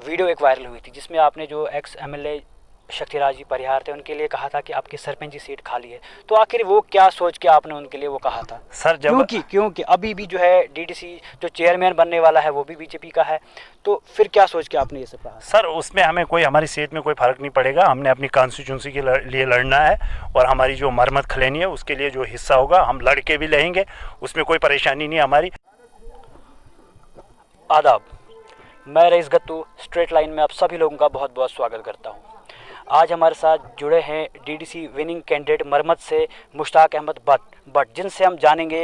Video एक viral हुई थी जिसमें आपने जो एक्स एमएलए शक्तिराज जी परिहार थे उनके लिए कहा था कि आपकी सरपंची सीट खाली है। तो आखिर वो क्या सोच के आपने उनके लिए वो कहा था? सर जब क्योंकि अभी भी जो है डीडीसी जो चेयरमैन बनने वाला है वो भी बीजेपी का है। तो फिर क्या सोच के आपने ये सब कहा? सर उसमें हमें कोई हमारी सीट में कोई फ़र्क नहीं पड़ेगा। हमने अपनी कॉन्स्टिट्यूंसी के लिए लड़ना है और हमारी जो मरम्मत खलेनी है उसके लिए जो हिस्सा होगा हम लड़ के भी लेंगे, उसमें कोई परेशानी नहीं हमारी। आदाब, मैं रईस गत्तू स्ट्रेट लाइन में आप सभी लोगों का बहुत बहुत स्वागत करता हूं। आज हमारे साथ जुड़े हैं डीडीसी विनिंग कैंडिडेट मरमत से मुश्ताक अहमद बट जिनसे हम जानेंगे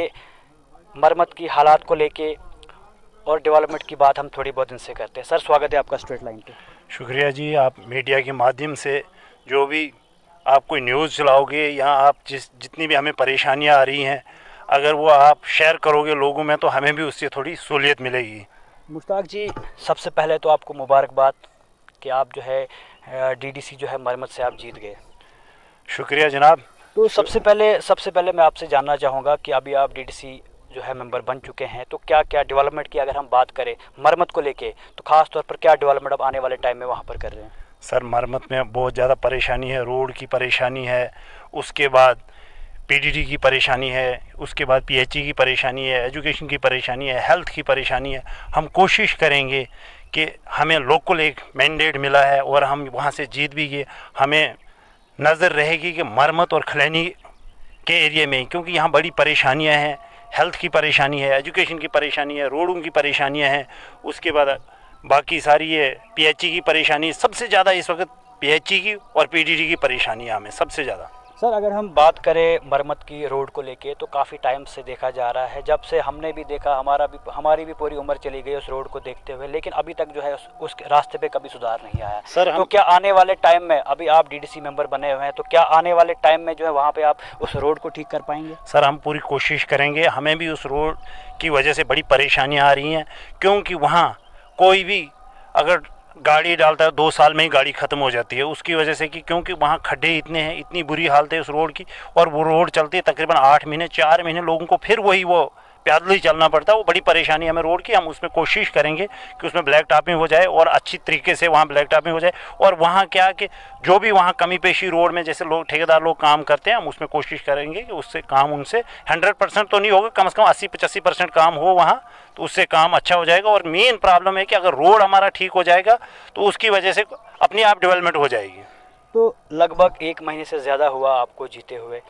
मरमत की हालात को लेके और डेवलपमेंट की बात हम थोड़ी बहुत इनसे करते हैं। सर स्वागत है आपका स्ट्रेट लाइन पे। शुक्रिया जी, आप मीडिया के माध्यम से जो भी आप कोई न्यूज़ चलाओगे या आप जितनी भी हमें परेशानियां आ रही हैं, अगर वो आप शेयर करोगे लोगों में तो हमें भी उससे थोड़ी सहूलियत मिलेगी। मुश्ताक जी, सबसे पहले तो आपको मुबारकबाद कि आप जो है डीडीसी जो है मरमत से आप जीत गए। शुक्रिया जनाब। तो सबसे पहले मैं आपसे जानना चाहूँगा कि अभी आप डीडीसी जो है मेंबर बन चुके हैं, तो क्या क्या डेवलपमेंट की अगर हम बात करें मरमत को लेके तो ख़ास तौर पर क्या डेवलपमेंट अब आने वाले टाइम में वहाँ पर कर रहे हैं? सर मरम्मत में बहुत ज़्यादा परेशानी है, रोड की परेशानी है, उसके बाद पीडीडी की परेशानी है, उसके बाद पीएचई की परेशानी है, एजुकेशन की परेशानी है, हेल्थ की परेशानी है। हम कोशिश करेंगे कि हमें लोकल एक मैंडेट मिला है और हम वहाँ से जीत भी गए। हमें नज़र रहेगी कि मरम्मत और खलैनी के एरिया में, क्योंकि यहाँ बड़ी परेशानियाँ हैं, हेल्थ की परेशानी है, एजुकेशन की परेशानी है, रोडों की परेशानियाँ हैं, उसके बाद बाकी सारी ये पीएचई की परेशानी। सबसे ज़्यादा इस वक्त पीएचई की और पीडीडी की परेशानियाँ हमें सबसे ज़्यादा। सर अगर हम बात करें मरम्मत की रोड को लेके तो काफ़ी टाइम से देखा जा रहा है, जब से हमने भी देखा हमारी भी पूरी उम्र चली गई उस रोड को देखते हुए, लेकिन अभी तक जो है उस रास्ते पे कभी सुधार नहीं आया। सर तो क्या आने वाले टाइम में, अभी आप डीडीसी मेंबर बने हुए हैं, तो क्या आने वाले टाइम में जो है वहाँ पे आप उस रोड को ठीक कर पाएंगे? सर हम पूरी कोशिश करेंगे। हमें भी उस रोड की वजह से बड़ी परेशानियाँ आ रही हैं, क्योंकि वहाँ कोई भी अगर गाड़ी डालता है 2 साल में ही गाड़ी ख़त्म हो जाती है, उसकी वजह से कि क्योंकि वहाँ खड्डे इतने हैं, इतनी बुरी हालत है उस रोड की, और वो रोड चलती है तकरीबन 8 महीने 4 महीने लोगों को फिर वो पैदल ही चलना पड़ता है। वो बड़ी परेशानी हमें रोड की। हम उसमें कोशिश करेंगे कि उसमें ब्लैक टॉपिंग हो जाए और अच्छी तरीके से वहाँ ब्लैक टॉपिंग हो जाए, और वहाँ क्या कि जो भी वहाँ कमी पेशी रोड में जैसे लोग ठेकेदार लोग काम करते हैं, हम उसमें कोशिश करेंगे कि उससे काम उनसे 100% तो नहीं होगा, कम से कम 80-85% काम हो वहाँ, तो उससे काम अच्छा हो जाएगा। और मेन प्रॉब्लम है कि अगर रोड हमारा ठीक हो जाएगा तो उसकी वजह से अपनी आप डेवलपमेंट हो जाएगी। तो लगभग 1 महीने से ज़्यादा हुआ आपको जीते हुए,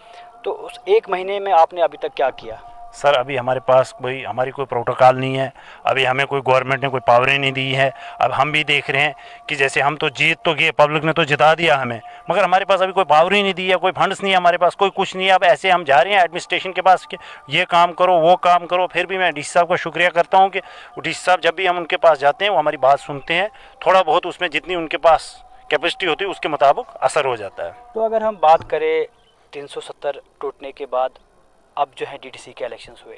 तो उस 1 महीने में आपने अभी तक क्या किया? सर अभी हमारे पास हमारी कोई प्रोटोकॉल नहीं है, अभी हमें कोई गवर्नमेंट ने कोई पावरें नहीं दी है। अब हम भी देख रहे हैं कि जैसे हम तो जीत तो गए, पब्लिक ने तो जिता दिया हमें, मगर हमारे पास अभी कोई पावर ही नहीं दी है, कोई फंड्स नहीं है हमारे पास, कोई कुछ नहीं है। अब ऐसे हम जा रहे हैं एडमिनिस्ट्रेशन के पास कि ये काम करो वो काम करो। फिर भी मैं डीसी साहब का शुक्रिया करता हूँ कि डीसी साहब जब भी हम उनके पास जाते हैं वो हमारी बात सुनते हैं, थोड़ा बहुत उसमें जितनी उनके पास कैपेसिटी होती है उसके मुताबिक असर हो जाता है। तो अगर हम बात करें 370 टूटने के बाद अब जो है डीडीसी के इलेक्शंस हुए,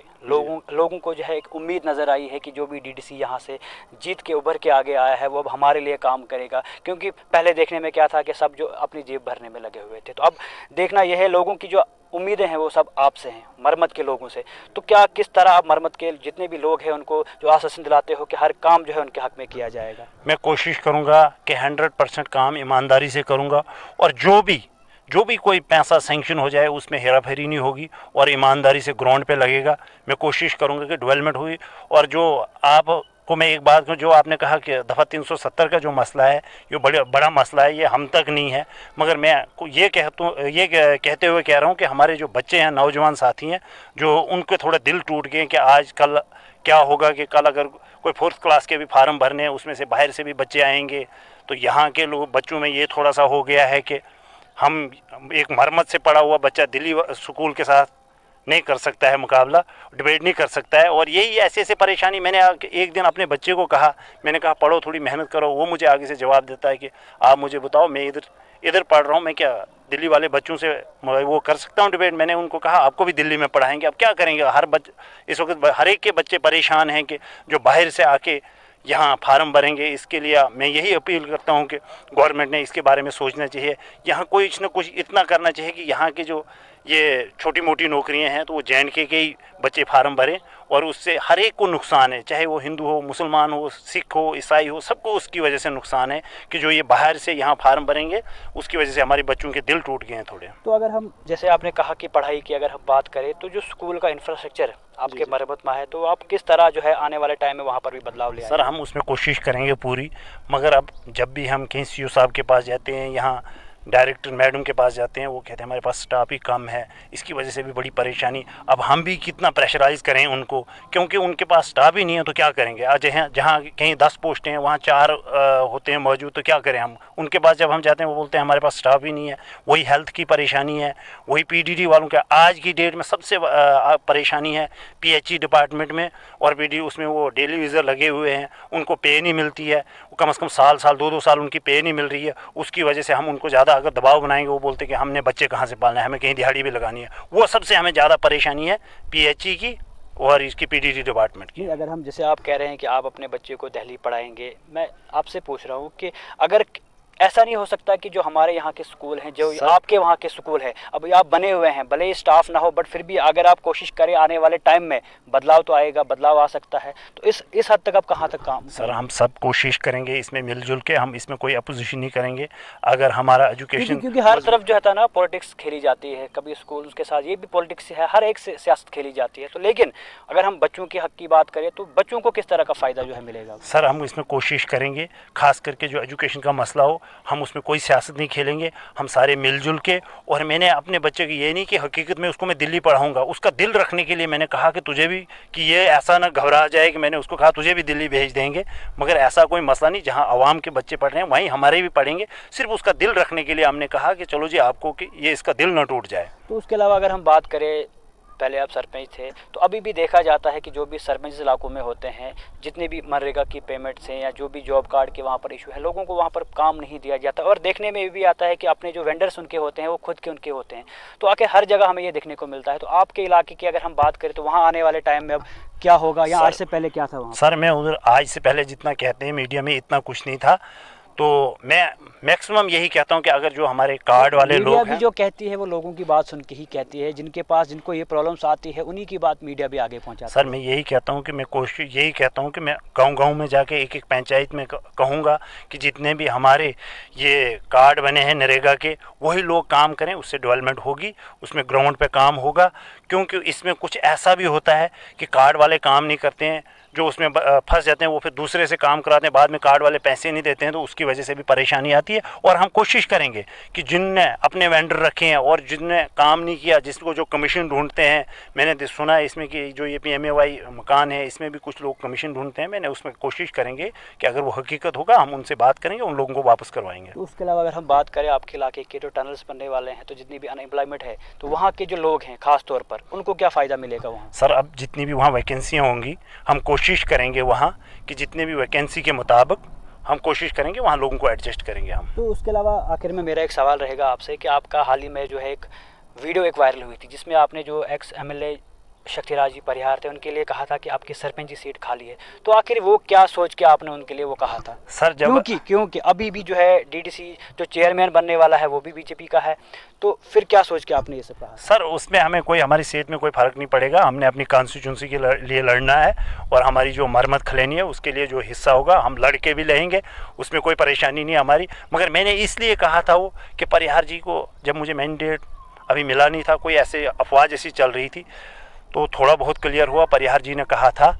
लोगों को जो है एक उम्मीद नज़र आई है कि जो भी डीडीसी यहाँ से जीत के उभर के आगे आया है वो अब हमारे लिए काम करेगा, क्योंकि पहले देखने में क्या था कि सब जो अपनी जेब भरने में लगे हुए थे। तो अब देखना यह है लोगों की जो उम्मीदें हैं वो सब आपसे हैं, मरम्मत के लोगों से। तो क्या किस तरह आप मरम्मत के जितने भी लोग हैं उनको जो आश्वासन दिलाते हो कि हर काम जो है उनके हक में किया जाएगा? मैं कोशिश करूँगा कि 100% काम ईमानदारी से करूँगा, और जो भी कोई पैसा सेंक्शन हो जाए उसमें हेरा फेरी नहीं होगी और ईमानदारी से ग्राउंड पे लगेगा। मैं कोशिश करूँगा कि डेवलपमेंट हुई। और जो आपको मैं एक बात कहूँ, जो आपने कहा कि दफ़ा 370 का जो मसला है ये बड़ा मसला है, ये हम तक नहीं है, मगर मैं ये कहते हुए कह रहा हूँ कि हमारे जो बच्चे हैं, नौजवान साथी हैं, जो उनके थोड़ा दिल टूट गए कि आज कल क्या होगा, कि कल अगर कोई 4th क्लास के भी फार्म भरने हैं उसमें से बाहर से भी बच्चे आएंगे, तो यहाँ के लोग बच्चों में ये थोड़ा सा हो गया है कि हम एक मरम्मत से पढ़ा हुआ बच्चा दिल्ली स्कूल के साथ नहीं कर सकता है मुकाबला, डिबेट नहीं कर सकता है। और यही ऐसे ऐसे परेशानी, मैंने एक दिन अपने बच्चे को कहा, मैंने कहा पढ़ो, थोड़ी मेहनत करो, वो मुझे आगे से जवाब देता है कि आप मुझे बताओ, मैं इधर पढ़ रहा हूँ, मैं क्या दिल्ली वाले बच्चों से वो कर सकता हूँ डिबेट? मैंने उनको कहा आपको भी दिल्ली में पढ़ाएंगे, अब क्या करेंगे? इस वक्त हर एक के बच्चे परेशान हैं कि जो बाहर से आके यहाँ फार्म भरेंगे। इसके लिए मैं यही अपील करता हूँ कि गवर्नमेंट ने इसके बारे में सोचना चाहिए, यहाँ कुछ न कुछ इतना करना चाहिए कि यहाँ के जो ये छोटी मोटी नौकरियां हैं, तो वो JNK के ही बच्चे फार्म भरें, और उससे हर एक को नुकसान है, चाहे वो हिंदू हो, मुसलमान हो, सिख हो, ईसाई हो, सबको उसकी वजह से नुकसान है कि जो ये बाहर से यहाँ फार्म भरेंगे, उसकी वजह से हमारे बच्चों के दिल टूट गए हैं थोड़े। तो अगर हम, जैसे आपने कहा कि पढ़ाई की अगर हम बात करें, तो जो स्कूल का इंफ्रास्ट्रक्चर आपके मरम्मत में है, तो आप किस तरह जो है आने वाले टाइम में वहाँ पर भी बदलाव ले आएंगे? सर हम उसमें कोशिश करेंगे पूरी, मगर अब जब भी हम कहीं CO साहब के पास जाते हैं, यहाँ डायरेक्टर मैडम के पास जाते हैं, वो कहते हैं हमारे पास स्टाफ ही कम है, इसकी वजह से भी बड़ी परेशानी। अब हम भी कितना प्रेशराइज़ करें उनको, क्योंकि उनके पास स्टाफ ही नहीं है, तो क्या करेंगे? आज जहाँ कहीं 10 पोस्टें हैं, वहाँ 4 होते हैं मौजूद, तो क्या करें हम? उनके पास जब हम जाते हैं, वो बोलते हैं हमारे पास स्टाफ ही नहीं है। वही हेल्थ की परेशानी है, वही PDD वालों का आज की डेट में सबसे परेशानी है PHE डिपार्टमेंट में, और PD उसमें वो डेली विज़र लगे हुए हैं, उनको पे नहीं मिलती है, कम से कम साल 2-2 साल उनकी पे नहीं मिल रही है। उसकी वजह से हम उनको ज़्यादा अगर दबाव बनाएंगे, वो बोलते कि हमने बच्चे कहाँ से पालना है, हमें कहीं दिहाड़ी भी लगानी है। वो सबसे हमें ज़्यादा परेशानी है PHE की और इसकी PDD डिपार्टमेंट की। अगर हम, जैसे आप कह रहे हैं कि आप अपने बच्चे को दिल्ली पढ़ाएंगे, मैं आपसे पूछ रहा हूँ कि अगर ऐसा नहीं हो सकता कि जो हमारे यहाँ के स्कूल हैं, जो आपके वहाँ के स्कूल हैं, अभी आप बने हुए हैं, भले ही स्टाफ ना हो, बट फिर भी अगर आप कोशिश करें, आने वाले टाइम में बदलाव तो आएगा, बदलाव आ सकता है, तो इस हद तक आप कहाँ तक काम? सर हम सब कोशिश करेंगे इसमें मिलजुल के, हम इसमें कोई अपोजिशन नहीं करेंगे। अगर हमारा एजुकेशन, क्योंकि हर तरफ जो है ना पॉलिटिक्स खेली जाती है, कभी स्कूल के साथ ये भी पॉलिटिक्स है, हर एक से सियासत खेली जाती है, तो लेकिन अगर हम बच्चों के हक की बात करें, तो बच्चों को किस तरह का फ़ायदा जो है मिलेगा? सर हम इसमें कोशिश करेंगे, खास करके जो एजुकेशन का मसला हो, हम उसमें कोई सियासत नहीं खेलेंगे, हम सारे मिलजुल के। और मैंने अपने बच्चे की ये नहीं कि हकीकत में उसको मैं दिल्ली पढ़ाऊंगा, उसका दिल रखने के लिए मैंने कहा कि तुझे भी, कि ये ऐसा ना घबरा जाए कि मैंने उसको कहा तुझे भी दिल्ली भेज देंगे, मगर ऐसा कोई मसला नहीं, जहां आवाम के बच्चे पढ़ रहे हैं वहीं हमारे भी पढ़ेंगे। सिर्फ उसका दिल रखने के लिए हमने कहा कि चलो जी आपको, कि ये इसका दिल ना टूट जाए। तो उसके अलावा अगर हम बात करें, पहले आप सरपंच थे, तो अभी भी देखा जाता है कि जो भी सरपंच इलाकों में होते हैं, जितने भी मनरेगा की पेमेंट्स हैं या जो भी जॉब कार्ड के वहाँ पर इशू है, लोगों को वहाँ पर काम नहीं दिया जाता। और देखने में भी आता है कि अपने जो वेंडर्स उनके होते हैं वो खुद के उनके होते हैं, तो आके हर जगह हमें ये देखने को मिलता है। तो आपके इलाके की अगर हम बात करें, तो वहाँ आने वाले टाइम में अब क्या होगा, या आज से पहले क्या था वहाँ? सर मैं उधर आज से पहले जितना कहते हैं मीडिया में, इतना कुछ नहीं था। तो मैं मैक्सिमम यही कहता हूँ कि अगर जो हमारे कार्ड वाले लोग हैं, जो कहती है वो लोगों की बात सुन के ही कहती है, जिनके पास, जिनको ये प्रॉब्लम्स आती है, उन्हीं की बात मीडिया भी आगे पहुँचाती है। सर मैं यही कहता हूँ कि मैं कोशिश यही कहता हूँ कि मैं गांव-गांव में जाके एक-एक पंचायत में कहूँगा कि जितने भी हमारे ये कार्ड बने हैं नरेगा के, वही लोग काम करें, उससे डेवलपमेंट होगी, उसमें ग्राउंड पे काम होगा। क्योंकि इसमें कुछ ऐसा भी होता है कि कार्ड वाले काम नहीं करते हैं, जो उसमें फंस जाते हैं, वो फिर दूसरे से काम कराते हैं, बाद में कार्ड वाले पैसे नहीं देते हैं, तो उसकी वजह से भी परेशानी आती है। और हम कोशिश करेंगे कि जिनने अपने वेंडर रखे हैं और जिनने काम नहीं किया, जिसको जो कमीशन ढूंढते हैं, मैंने सुना है इसमें कि जो ये PMAY मकान है, इसमें भी कुछ लोग कमीशन ढूंढते हैं, मैंने उसमें कोशिश करेंगे कि अगर वो हकीकत होगा, हम उनसे बात करेंगे, उन लोगों को वापस करवाएंगे। तो उसके अलावा अगर हम बात करें आपके इलाके के जो टनल्स बनने वाले हैं, तो जितनी भी अनएम्प्लॉयमेंट है, तो वहाँ के जो लोग हैं खास तौर पर, उनको क्या फ़ायदा मिलेगा वहाँ? सर अब जितनी भी वहाँ वैकेंसियाँ होंगी, हम कोशिश करेंगे वहाँ कि जितने भी वैकेंसी के मुताबिक हम कोशिश करेंगे वहाँ लोगों को एडजस्ट करेंगे हम। तो उसके अलावा आखिर में मेरा एक सवाल रहेगा आपसे कि आपका हाल ही में जो है एक वीडियो एक वायरल हुई थी, जिसमें आपने जो एक्स MLA शक्तिराज जी परिहार थे, उनके लिए कहा था कि आपकी सरपंच की सीट खाली है, तो आखिर वो क्या सोच के आपने उनके लिए वो कहा था? सर जब क्योंकि अभी भी जो है DDC जो चेयरमैन बनने वाला है वो भी BJP का है, तो फिर क्या सोच के आपने ये सब कहा? सर उसमें हमें कोई, हमारी सीट में कोई फ़र्क नहीं पड़ेगा, हमने अपनी कॉन्स्टिट्यूंसी के लिए लड़ना है, और हमारी जो मरम्मत खलेनी है उसके लिए जो हिस्सा होगा हम लड़ के भी लेंगे, उसमें कोई परेशानी नहीं हमारी। मगर मैंने इसलिए कहा था वो कि परिहार जी को जब मुझे मैंडेट अभी मिला नहीं था, कोई ऐसे अफवाह जैसी चल रही थी, तो थोड़ा बहुत क्लियर हुआ। परिहार जी ने कहा था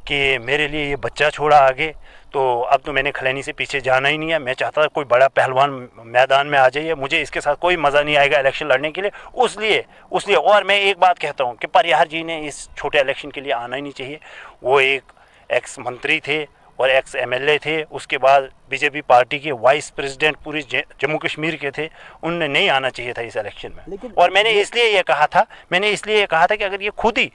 कि मेरे लिए ये बच्चा छोड़ा आगे, तो अब तो मैंने खलैनी से पीछे जाना ही नहीं है, मैं चाहता था कोई बड़ा पहलवान मैदान में आ जाइए, मुझे इसके साथ कोई मज़ा नहीं आएगा इलेक्शन लड़ने के लिए, उसलिए। और मैं एक बात कहता हूँ कि परिहार जी ने इस छोटे इलेक्शन के लिए आना ही नहीं चाहिए। वो एक एक्स मंत्री थे और एक्स MLA थे, उसके बाद BJP पार्टी के वाइस प्रेसिडेंट पूरी जम्मू कश्मीर के थे, उनने नहीं आना चाहिए था इस इलेक्शन में। और मैंने इसलिए ये कहा था कि अगर ये खुद ही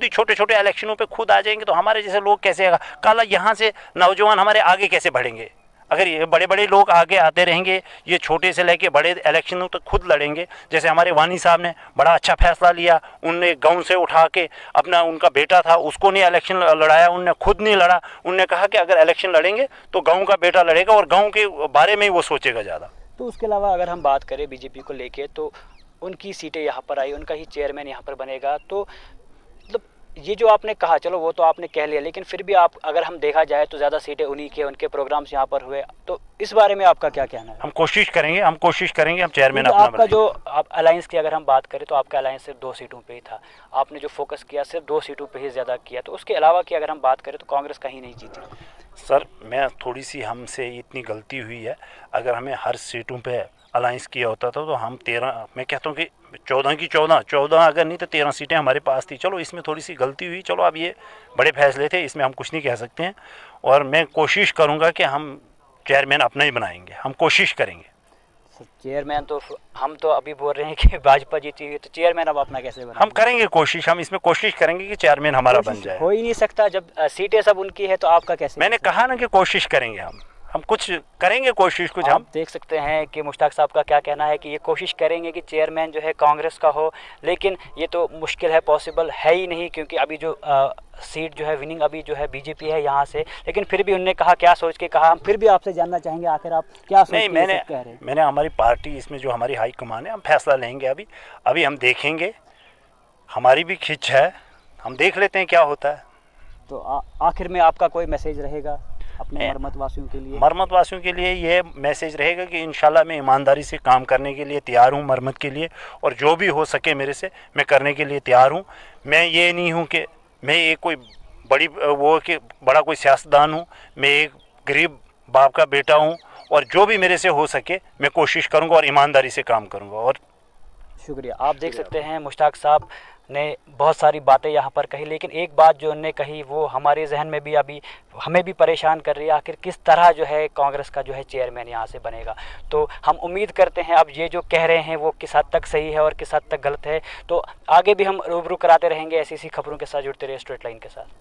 छोटे छोटे इलेक्शनों पे खुद आ जाएंगे, तो हमारे जैसे लोग कैसे आएगा, कल यहाँ से नौजवान हमारे आगे कैसे बढ़ेंगे? अगर ये बड़े बड़े लोग आगे आते रहेंगे, ये छोटे से लेके बड़े इलेक्शनों तक खुद लड़ेंगे। जैसे हमारे वानी साहब ने बड़ा अच्छा फैसला लिया, उनने गांव से उठा के अपना, उनका बेटा था उसको नहीं इलेक्शन लड़ाया, उनने खुद नहीं लड़ा, उनने कहा कि अगर इलेक्शन लड़ेंगे तो गांव का बेटा लड़ेगा और गांव के बारे में ही वो सोचेगा ज़्यादा। तो उसके अलावा अगर हम बात करें BJP को लेके, तो उनकी सीटें यहाँ पर आई, उनका ही चेयरमैन यहाँ पर बनेगा, तो मतलब ये जो आपने कहा, चलो वो तो आपने कह लिया, लेकिन फिर भी आप अगर हम देखा जाए तो ज़्यादा सीटें उन्हीं के, उनके प्रोग्राम्स यहाँ पर हुए, तो इस बारे में आपका क्या कहना है? हम कोशिश करेंगे हम चेयरमैन क्योंकि अपना आपका बनाएं। जो आप अलायंस की अगर हम बात करें तो आपका अलायंस सिर्फ 2 सीटों पे ही था, आपने जो फोकस किया सिर्फ 2 सीटों पे ही ज़्यादा किया, तो उसके अलावा की अगर हम बात करें तो कांग्रेस कहीं नहीं जीती। सर मैं थोड़ी सी हमसे इतनी गलती हुई है, अगर हमें हर सीटों पे अलायंस किया होता था तो हम 13, मैं कहता हूँ कि 14 की 14 अगर नहीं तो 13 सीटें हमारे पास थी। चलो इसमें थोड़ी सी गलती हुई, चलो अब ये बड़े फैसले थे, इसमें हम कुछ नहीं कह सकते हैं। और मैं कोशिश करूँगा कि हम चेयरमैन अपना ही बनाएंगे, हम कोशिश करेंगे। चेयरमैन तो हम तो अभी बोल रहे हैं कि भाजपा जीती हुई, तो चेयरमैन अब अपना कैसे बनाएंगे? हम करेंगे कोशिश, हम इसमें कोशिश करेंगे कि चेयरमैन हमारा बन जाए। हो ही नहीं सकता जब सीटें सब उनकी है, तो आपका कैसे? मैंने कहा ना कि कोशिश करेंगे, हम कुछ करेंगे कोशिश कुछ। हम देख सकते हैं कि मुश्ताक साहब का क्या कहना है कि ये कोशिश करेंगे कि चेयरमैन जो है कांग्रेस का हो, लेकिन ये तो मुश्किल है, पॉसिबल है ही नहीं, क्योंकि अभी जो सीट जो है विनिंग अभी जो है बीजेपी है यहाँ से। लेकिन फिर भी उन्होंने कहा, क्या सोच के कहा, हम फिर भी आपसे जानना चाहेंगे आखिर आप क्या सोच नहीं, के ये सब कह रहे हैं? मैंने हमारी पार्टी इसमें जो हमारी हाई कमान है, हम फैसला लेंगे। अभी हम देखेंगे, हमारी भी खिंच है, हम देख लेते हैं क्या होता है। तो आखिर में आपका कोई मैसेज रहेगा अपने मरमत वासियों के लिए? मरमत वासियों के लिए ये मैसेज रहेगा कि इंशाल्लाह मैं ईमानदारी से काम करने के लिए तैयार हूँ, मरमत के लिए, और जो भी हो सके मेरे से मैं करने के लिए तैयार हूँ। मैं ये नहीं हूँ कि मैं एक कोई बड़ी वो कि बड़ा कोई सियासतदान हूँ, मैं एक गरीब बाप का बेटा हूँ, और जो भी मेरे से हो सके मैं कोशिश करूँगा और ईमानदारी से काम करूँगा। और शुक्रिया। आप देख सकते हैं मुश्ताक साहब ने बहुत सारी बातें यहाँ पर कही, लेकिन एक बात जो उन्होंने कही वो हमारे जहन में भी अभी हमें भी परेशान कर रही है, आखिर किस तरह जो है कांग्रेस का जो है चेयरमैन यहाँ से बनेगा। तो हम उम्मीद करते हैं अब ये जो कह रहे हैं वो किस हद तक सही है और किस हद तक गलत है, तो आगे भी हम रूबरू कराते रहेंगे। ऐसी खबरों के साथ जुड़ते रहिए स्ट्रेट लाइन के साथ।